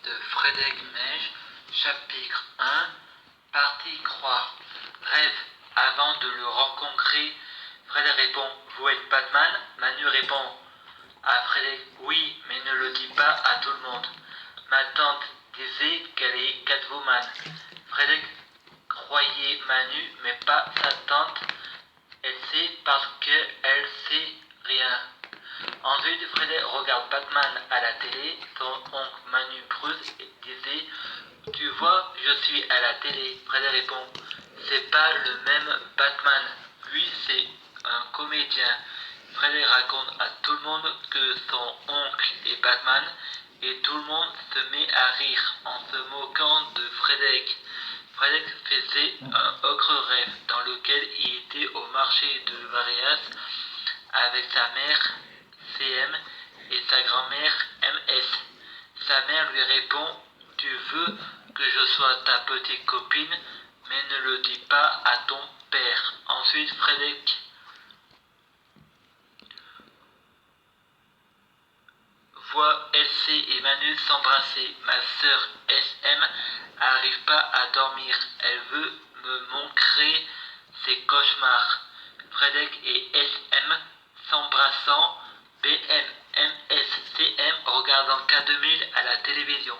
de Frédéric Neige, chapitre 1, partie croire. Rêve, avant de le rencontrer, Frédéric répond: vous êtes Batman? Manu répond à Frédéric: oui, mais ne le dis pas à tout le monde. Ma tante disait qu'elle est Catwoman. Frédéric croyait Manu, mais pas sa tante. Elle sait parce qu'elle sait rien. Ensuite, Frédéric regarde Batman à la télé. Son oncle Manu Bruce disait: tu vois, je suis à la télé. Frédéric répond: c'est pas le même Batman. Lui, c'est un comédien. Frédéric raconte à tout le monde que son oncle est Batman et tout le monde se met à rire en se moquant de Frédéric. Frédéric faisait un autre rêve dans lequel il était au marché de Varias avec sa mère CM et sa grand-mère MS. Sa mère lui répond: tu veux que je sois ta petite copine, mais ne le dis pas à ton père. Ensuite, Frédéric voit LC et Manu s'embrasser. Ma sœur SM n'arrive pas à dormir. Elle veut me montrer ses cauchemars. Frédéric et SM s'embrassant. BM, MS, CM regardant K2000 à la télévision.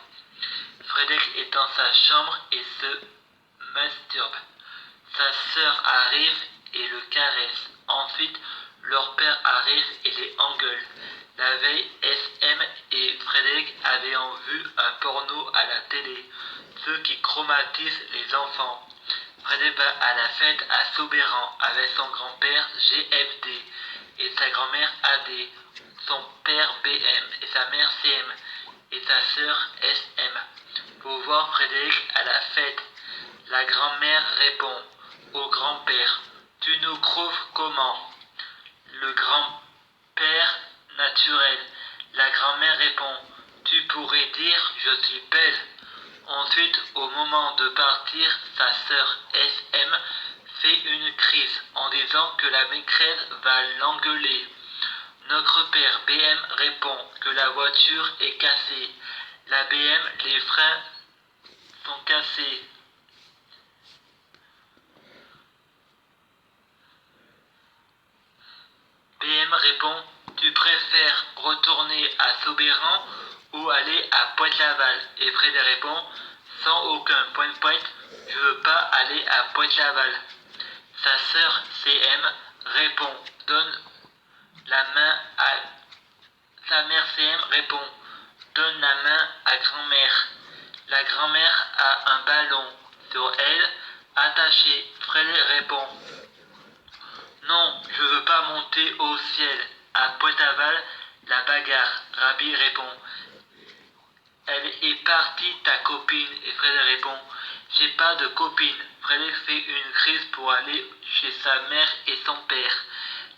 Frédéric est dans sa chambre et se masturbe. Sa sœur arrive et le caresse. Ensuite, leur père arrive et les engueule. La veille, SM et Frédéric avaient vu un porno à la télé, ceux qui chromatisent les enfants. Frédéric va à la fête à Soberan avec son grand-père GFD et sa grand-mère AD, son père BM et sa mère CM et sa sœur SM. Pour voir Frédéric à la fête, la grand-mère répond au grand-père: tu nous trouves comment? Le grand-père naturel. La grand-mère répond: tu pourrais dire je suis belle. Ensuite, au moment de partir, sa sœur SM fait une crise en disant que la maîtresse va l'engueuler. Notre père BM répond que la voiture est cassée. La BM, les freins sont cassés. BM répond: tu préfères retourner à Soberan ou aller à Pointe-Laval? Et Frédéric répond sans aucun point, je veux pas aller à Pointe-Laval. Sa sœur CM répond: donne la main à... Sa mère CM répond: donne la main à grand-mère. La grand-mère a un ballon sur elle attaché. Frédéric répond: non, je veux pas monter au ciel. À Pointe-Laval, la bagarre. Rabbi répond: elle est partie ta copine. Et Frédéric répond: j'ai pas de copine. Frédéric fait une crise pour aller chez sa mère et son père.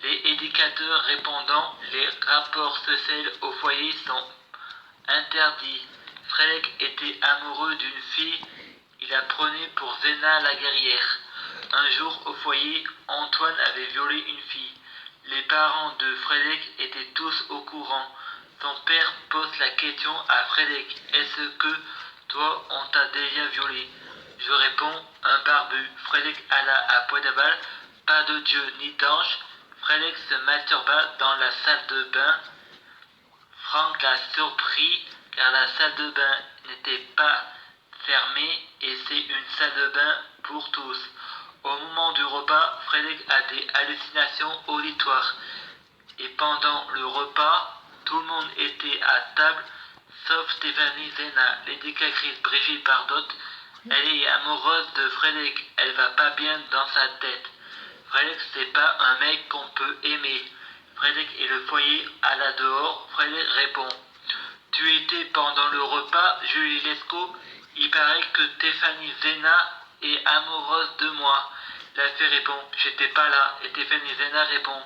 Les éducateurs répondant: les rapports sexuels au foyer sont interdits. Frédéric était amoureux d'une fille, il la prenait pour Zéna la guerrière. Un jour au foyer, Antoine avait violé une fille. Les parents de Frédéric étaient tous au courant. Son père pose la question à Frédéric: est-ce que toi on t'a déjà violé? Je réponds: un barbu. Frédéric alla à Pointe-Laval, pas de dieu ni d'ange. Frédéric se masturba dans la salle de bain. Franck l'a surpris car la salle de bain n'était pas fermée et c'est une salle de bain pour tous. Au moment du repas, Frédéric a des hallucinations auditoires. Et pendant le repas, tout le monde était à table, sauf Stéphanie Zena, l'éducatrice Brigitte Bardot. Elle est amoureuse de Frédéric, elle va pas bien dans sa tête. Frédéric, c'est pas un mec qu'on peut aimer. Frédéric et le foyer à la dehors. Frédéric répond: tu étais pendant le repas, Julie Lescaut. Il paraît que Stéphanie Zena est amoureuse de moi. La fille répond: j'étais pas là. Et Stéphanie Zena répond: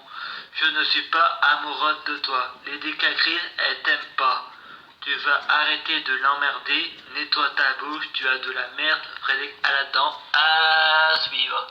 je ne suis pas amoureuse de toi. L'éducatrice, elle t'aime pas. Tu vas arrêter de l'emmerder. Nettoie ta bouche, tu as de la merde. Frédéric à la dent. À suivre.